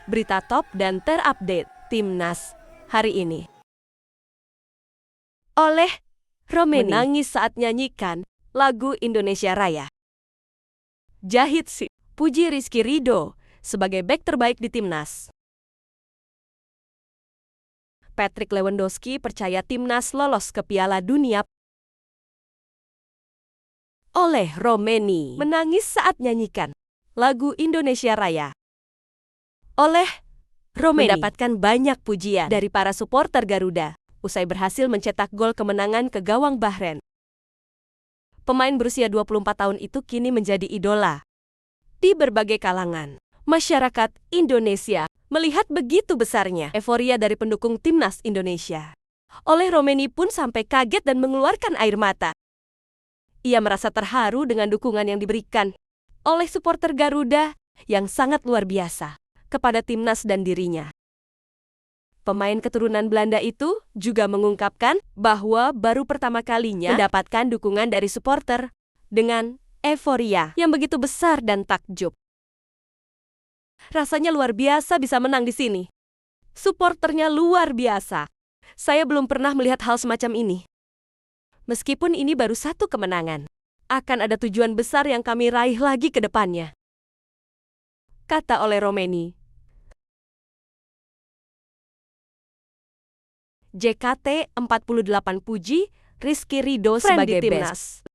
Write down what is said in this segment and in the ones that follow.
berita top dan terupdate Timnas hari ini. Oleh Romeni menangis saat nyanyikan lagu Indonesia Raya. Jahit sih, puji Rizky Ridho sebagai bek terbaik di Timnas. Patrick Lewandowski percaya Timnas lolos ke Piala Dunia. Oleh Romeni menangis saat nyanyikan lagu Indonesia Raya. Oleh Romeni mendapatkan banyak pujian dari para supporter Garuda usai berhasil mencetak gol kemenangan ke gawang Bahrain. Pemain berusia 24 tahun itu kini menjadi idola di berbagai kalangan. Masyarakat Indonesia melihat begitu besarnya euforia dari pendukung Timnas Indonesia. Oleh Romeni pun sampai kaget dan mengeluarkan air mata. Ia merasa terharu dengan dukungan yang diberikan oleh supporter Garuda yang sangat luar biasa kepada Timnas dan dirinya. Pemain keturunan Belanda itu juga mengungkapkan bahwa baru pertama kalinya mendapatkan dukungan dari supporter dengan euforia yang begitu besar dan takjub. Rasanya luar biasa bisa menang di sini. Supporternya luar biasa. Saya belum pernah melihat hal semacam ini. Meskipun ini baru satu kemenangan, akan ada tujuan besar yang kami raih lagi ke depannya, kata oleh Romeni. JKT 48 puji Rizky Ridho sebagai Timnas.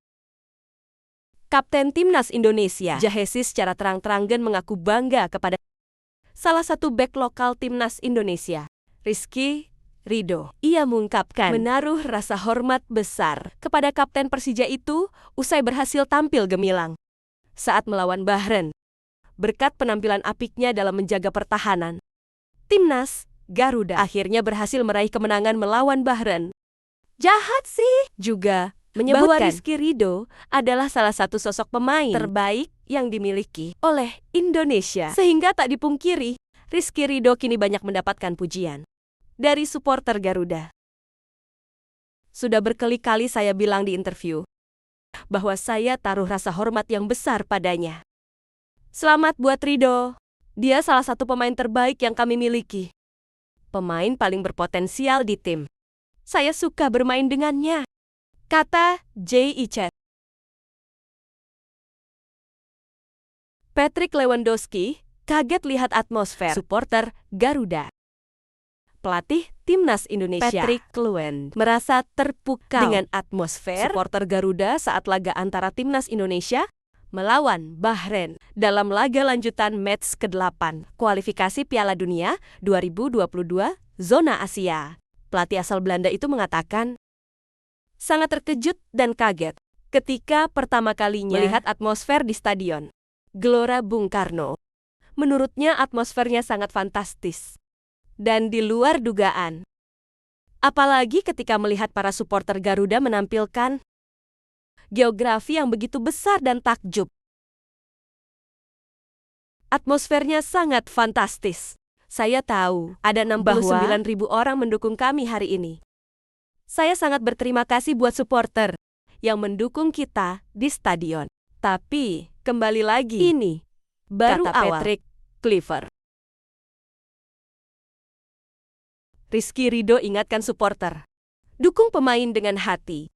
Kapten Timnas Indonesia, Jahesi secara terang-terangan mengaku bangga kepada salah satu bek lokal Timnas Indonesia, Rizky Ridho. Ia mengungkapkan menaruh rasa hormat besar kepada kapten Persija itu usai berhasil tampil gemilang saat melawan Bahrain. Berkat penampilan apiknya dalam menjaga pertahanan, Timnas Garuda akhirnya berhasil meraih kemenangan melawan Bahrain. Jahat sih! Juga menyebutkan bahwa Rizky Ridho adalah salah satu sosok pemain terbaik yang dimiliki oleh Indonesia. Sehingga tak dipungkiri, Rizky Ridho kini banyak mendapatkan pujian dari supporter Garuda. Sudah berkali-kali saya bilang di interview bahwa saya taruh rasa hormat yang besar padanya. Selamat buat Ridho. Dia salah satu pemain terbaik yang kami miliki. Pemain paling berpotensial di tim. Saya suka bermain dengannya, kata J.I.C. Patrick Lewandowski kaget lihat atmosfer supporter Garuda. Pelatih Timnas Indonesia, Patrick Lewandowski, merasa terpukau dengan atmosfer supporter Garuda saat laga antara Timnas Indonesia melawan Bahrain dalam laga lanjutan match ke-8 kualifikasi Piala Dunia 2022 zona Asia. Pelatih asal Belanda itu mengatakan sangat terkejut dan kaget ketika pertama kalinya melihat atmosfer di Stadion Gelora Bung Karno. Menurutnya atmosfernya sangat fantastis dan di luar dugaan. Apalagi ketika melihat para supporter Garuda menampilkan geografi yang begitu besar dan takjub. Atmosfernya sangat fantastis. Saya tahu ada 69.000 orang mendukung kami hari ini. Saya sangat berterima kasih buat supporter yang mendukung kita di stadion. Tapi, kembali lagi, ini baru kata awal. Patrick Kluivert. Rizky Ridho ingatkan supporter, dukung pemain dengan hati.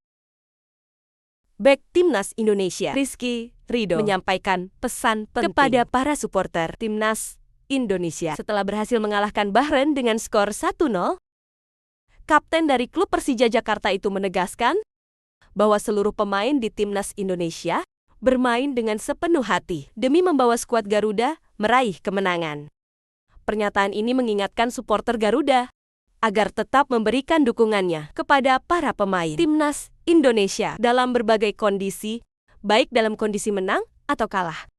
Bek Timnas Indonesia, Rizky Ridho, menyampaikan pesan penting kepada para supporter Timnas Indonesia setelah berhasil mengalahkan Bahrain dengan skor 1-0. Kapten dari klub Persija Jakarta itu menegaskan bahwa seluruh pemain di Timnas Indonesia bermain dengan sepenuh hati demi membawa skuad Garuda meraih kemenangan. Pernyataan ini mengingatkan supporter Garuda agar tetap memberikan dukungannya kepada para pemain Timnas Indonesia dalam berbagai kondisi, baik dalam kondisi menang atau kalah.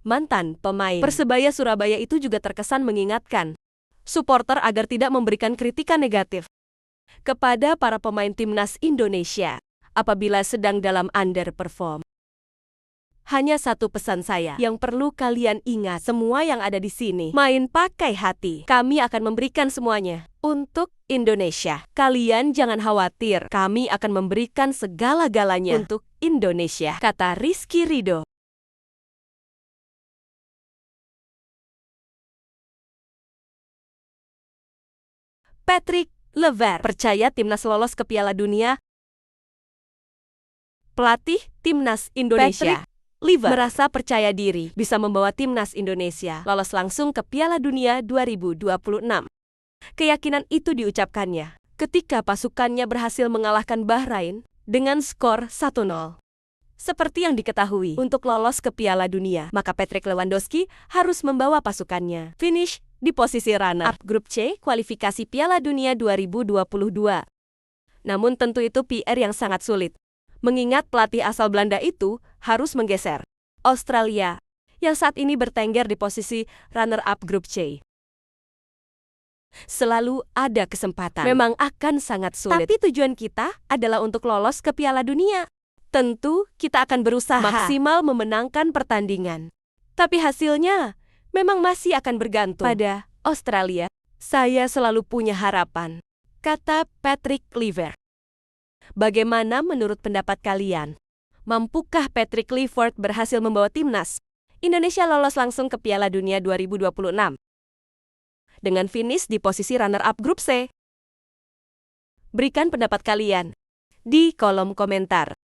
Mantan pemain Persebaya Surabaya itu juga terkesan mengingatkan supporter agar tidak memberikan kritikan negatif kepada para pemain Timnas Indonesia apabila sedang dalam underperform. Hanya satu pesan saya yang perlu kalian ingat, semua yang ada di sini main pakai hati. Kami akan memberikan semuanya untuk Indonesia. Kalian jangan khawatir, kami akan memberikan segala-galanya untuk Indonesia, kata Rizky Ridho. Patrick Kluivert percaya timnas lolos ke Piala Dunia. Pelatih timnas Indonesia Patrick Kluivert merasa percaya diri bisa membawa timnas Indonesia lolos langsung ke Piala Dunia 2026. Keyakinan itu diucapkannya ketika pasukannya berhasil mengalahkan Bahrain dengan skor 1-0. Seperti yang diketahui, untuk lolos ke Piala Dunia, maka Patrick Lewandowski harus membawa pasukannya finish di posisi runner-up grup C kualifikasi Piala Dunia 2022. Namun tentu itu PR yang sangat sulit, mengingat pelatih asal Belanda itu harus menggeser Australia, yang saat ini bertengger di posisi runner-up grup C. Selalu ada kesempatan. Memang akan sangat sulit. Tapi tujuan kita adalah untuk lolos ke Piala Dunia. Tentu kita akan berusaha maksimal memenangkan pertandingan. Tapi hasilnya memang masih akan bergantung pada Australia. Saya selalu punya harapan, kata Patrick Kluivert. Bagaimana menurut pendapat kalian? Mampukah Patrick Kluivert berhasil membawa timnas Indonesia lolos langsung ke Piala Dunia 2026? Dengan finish di posisi runner-up grup C. Berikan pendapat kalian di kolom komentar.